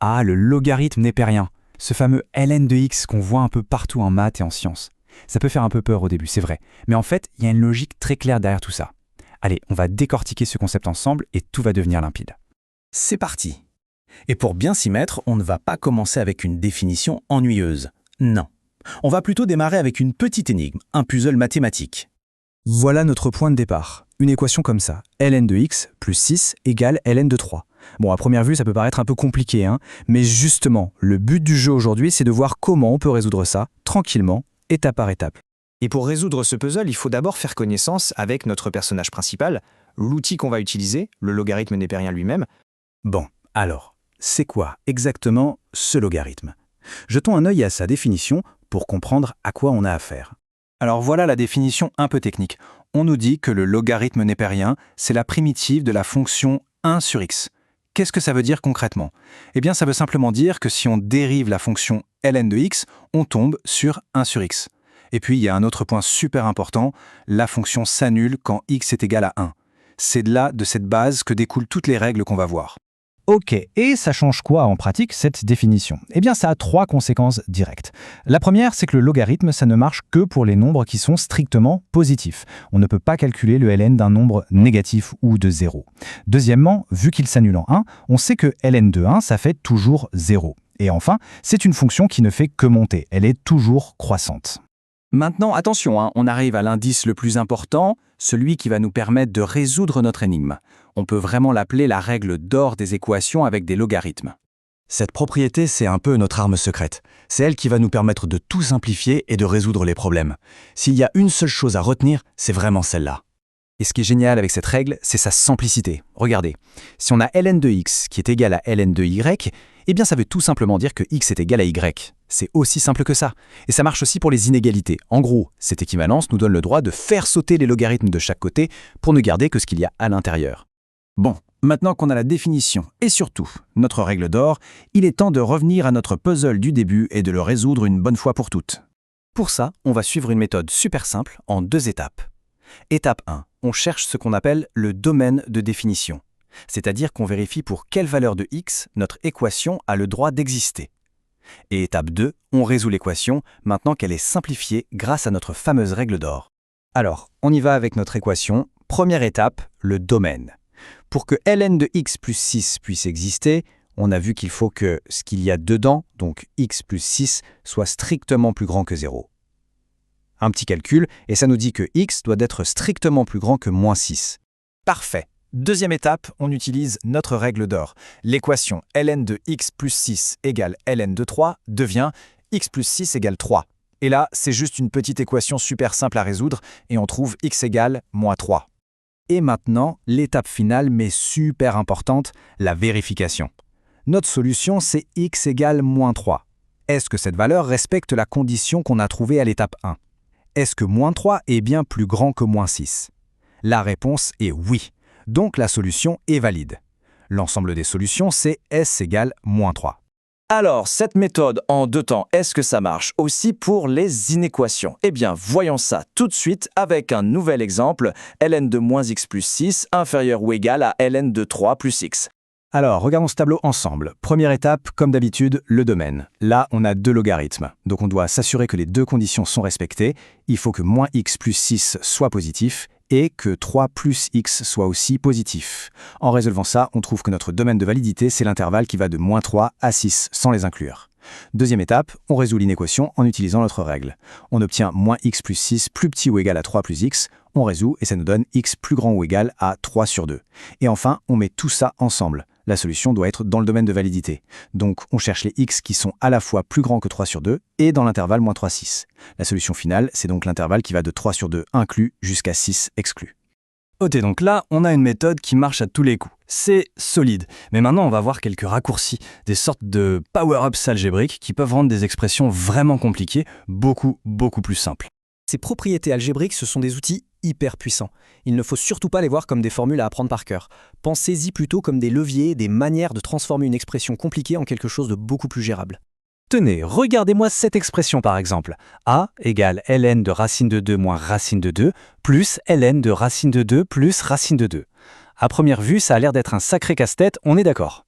Ah, le logarithme népérien, ce fameux ln de x qu'on voit un peu partout en maths et en sciences. Ça peut faire un peu peur au début, c'est vrai, mais en fait, il y a une logique très claire derrière tout ça. Allez, on va décortiquer ce concept ensemble et tout va devenir limpide. C'est parti. Et pour bien s'y mettre, on ne va pas commencer avec une définition ennuyeuse. Non. On va plutôt démarrer avec une petite énigme, un puzzle mathématique. Voilà notre point de départ. Une équation comme ça, ln de x plus 6 égale ln de 3. Bon, à première vue, ça peut paraître un peu compliqué, mais justement, le but du jeu aujourd'hui, c'est de voir comment on peut résoudre ça, tranquillement, étape par étape. Et pour résoudre ce puzzle, il faut d'abord faire connaissance avec notre personnage principal, l'outil qu'on va utiliser, le logarithme népérien lui-même. Bon, alors, c'est quoi exactement ce logarithme? Jetons un œil à sa définition pour comprendre à quoi on a affaire. Alors voilà la définition un peu technique. On nous dit que le logarithme népérien, c'est la primitive de la fonction 1 sur x. Qu'est-ce que ça veut dire concrètement? Eh bien, ça veut simplement dire que si on dérive la fonction ln de x, on tombe sur 1 sur x. Et puis, il y a un autre point super important, la fonction s'annule quand x est égal à 1. C'est de cette base que découlent toutes les règles qu'on va voir. Ok, et ça change quoi en pratique cette définition? Eh bien ça a 3 conséquences directes. La première, c'est que le logarithme, ça ne marche que pour les nombres qui sont strictement positifs. On ne peut pas calculer le ln d'un nombre négatif ou de 0. Deuxièmement, vu qu'il s'annule en 1, on sait que ln de 1, ça fait toujours 0. Et enfin, c'est une fonction qui ne fait que monter, elle est toujours croissante. Maintenant, attention, on arrive à l'indice le plus important, celui qui va nous permettre de résoudre notre énigme. On peut vraiment l'appeler la règle d'or des équations avec des logarithmes. Cette propriété, c'est un peu notre arme secrète. C'est elle qui va nous permettre de tout simplifier et de résoudre les problèmes. S'il y a une seule chose à retenir, c'est vraiment celle-là. Et ce qui est génial avec cette règle, c'est sa simplicité. Regardez, si on a ln de x qui est égal à ln de y, eh bien ça veut tout simplement dire que x est égal à y. C'est aussi simple que ça. Et ça marche aussi pour les inégalités. En gros, cette équivalence nous donne le droit de faire sauter les logarithmes de chaque côté pour ne garder que ce qu'il y a à l'intérieur. Bon, maintenant qu'on a la définition et surtout notre règle d'or, il est temps de revenir à notre puzzle du début et de le résoudre une bonne fois pour toutes. Pour ça, on va suivre une méthode super simple en 2 étapes. Étape 1, on cherche ce qu'on appelle le domaine de définition. C'est-à-dire qu'on vérifie pour quelle valeur de x notre équation a le droit d'exister. Et étape 2, on résout l'équation maintenant qu'elle est simplifiée grâce à notre fameuse règle d'or. Alors, on y va avec notre équation. Première étape, le domaine. Pour que ln de x plus 6 puisse exister, on a vu qu'il faut que ce qu'il y a dedans, donc x plus 6, soit strictement plus grand que 0. Un petit calcul, et ça nous dit que x doit être strictement plus grand que moins 6. Parfait. Deuxième étape, on utilise notre règle d'or. L'équation ln de x plus 6 égale ln de 3 devient x plus 6 égale 3. Et là, c'est juste une petite équation super simple à résoudre, et on trouve x égale moins 3. Et maintenant, l'étape finale, mais super importante, la vérification. Notre solution, c'est x égale moins 3. Est-ce que cette valeur respecte la condition qu'on a trouvée à l'étape 1? Est-ce que moins 3 est bien plus grand que moins 6? La réponse est oui. Donc la solution est valide. L'ensemble des solutions, c'est s égale moins 3. Alors, cette méthode en 2 temps, est-ce que ça marche aussi pour les inéquations? Eh bien, voyons ça tout de suite avec un nouvel exemple, ln de moins x plus 6 inférieur ou égal à ln de 3 plus x. Alors, regardons ce tableau ensemble. Première étape, comme d'habitude, le domaine. Là, on a 2 logarithmes. Donc on doit s'assurer que les 2 conditions sont respectées. Il faut que moins x plus 6 soit positif et que 3 plus x soit aussi positif. En résolvant ça, on trouve que notre domaine de validité, c'est l'intervalle qui va de moins 3 à 6, sans les inclure. Deuxième étape, on résout l'inéquation en utilisant notre règle. On obtient moins x plus 6 plus petit ou égal à 3 plus x, on résout et ça nous donne x plus grand ou égal à 3 sur 2. Et enfin, on met tout ça ensemble. La solution doit être dans le domaine de validité. Donc, on cherche les x qui sont à la fois plus grands que 3 sur 2 et dans l'intervalle moins 3, 6. La solution finale, c'est donc l'intervalle qui va de 3 sur 2 inclus jusqu'à 6 exclus. Ok, donc là, on a une méthode qui marche à tous les coups. C'est solide. Mais maintenant, on va voir quelques raccourcis, des sortes de power-ups algébriques qui peuvent rendre des expressions vraiment compliquées beaucoup plus simples. Ces propriétés algébriques, ce sont des outils hyper puissants. Il ne faut surtout pas les voir comme des formules à apprendre par cœur. Pensez-y plutôt comme des leviers, des manières de transformer une expression compliquée en quelque chose de beaucoup plus gérable. Tenez, regardez-moi cette expression par exemple. A égale ln de racine de 2 moins racine de 2 plus ln de racine de 2 plus racine de 2. À première vue, ça a l'air d'être un sacré casse-tête, on est d'accord.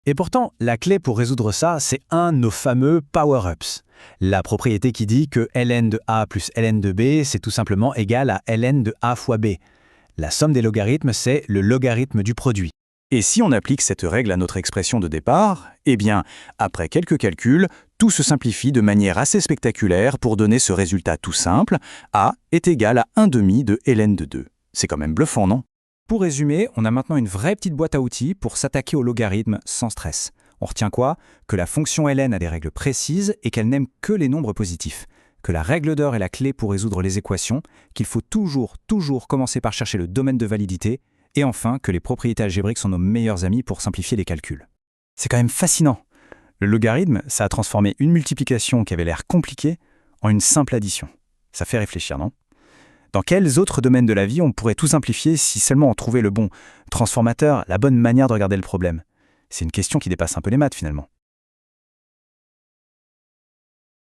Et pourtant, la clé pour résoudre ça, c'est un de nos fameux power-ups. La propriété qui dit que ln de a plus ln de b, c'est tout simplement égal à ln de a fois b. La somme des logarithmes, c'est le logarithme du produit. Et si on applique cette règle à notre expression de départ, eh bien, après quelques calculs, tout se simplifie de manière assez spectaculaire pour donner ce résultat tout simple, a est égal à 1/2 de ln de 2. C'est quand même bluffant, non? Pour résumer, on a maintenant une vraie petite boîte à outils pour s'attaquer aux logarithmes sans stress. On retient quoi? Que la fonction ln a des règles précises et qu'elle n'aime que les nombres positifs. Que la règle d'or est la clé pour résoudre les équations, qu'il faut toujours commencer par chercher le domaine de validité, et enfin que les propriétés algébriques sont nos meilleurs amis pour simplifier les calculs. C'est quand même fascinant. Le logarithme, ça a transformé une multiplication qui avait l'air compliquée en une simple addition. Ça fait réfléchir, non? Dans quels autres domaines de la vie on pourrait tout simplifier si seulement on trouvait le bon transformateur, la bonne manière de regarder le problème? C'est une question qui dépasse un peu les maths finalement.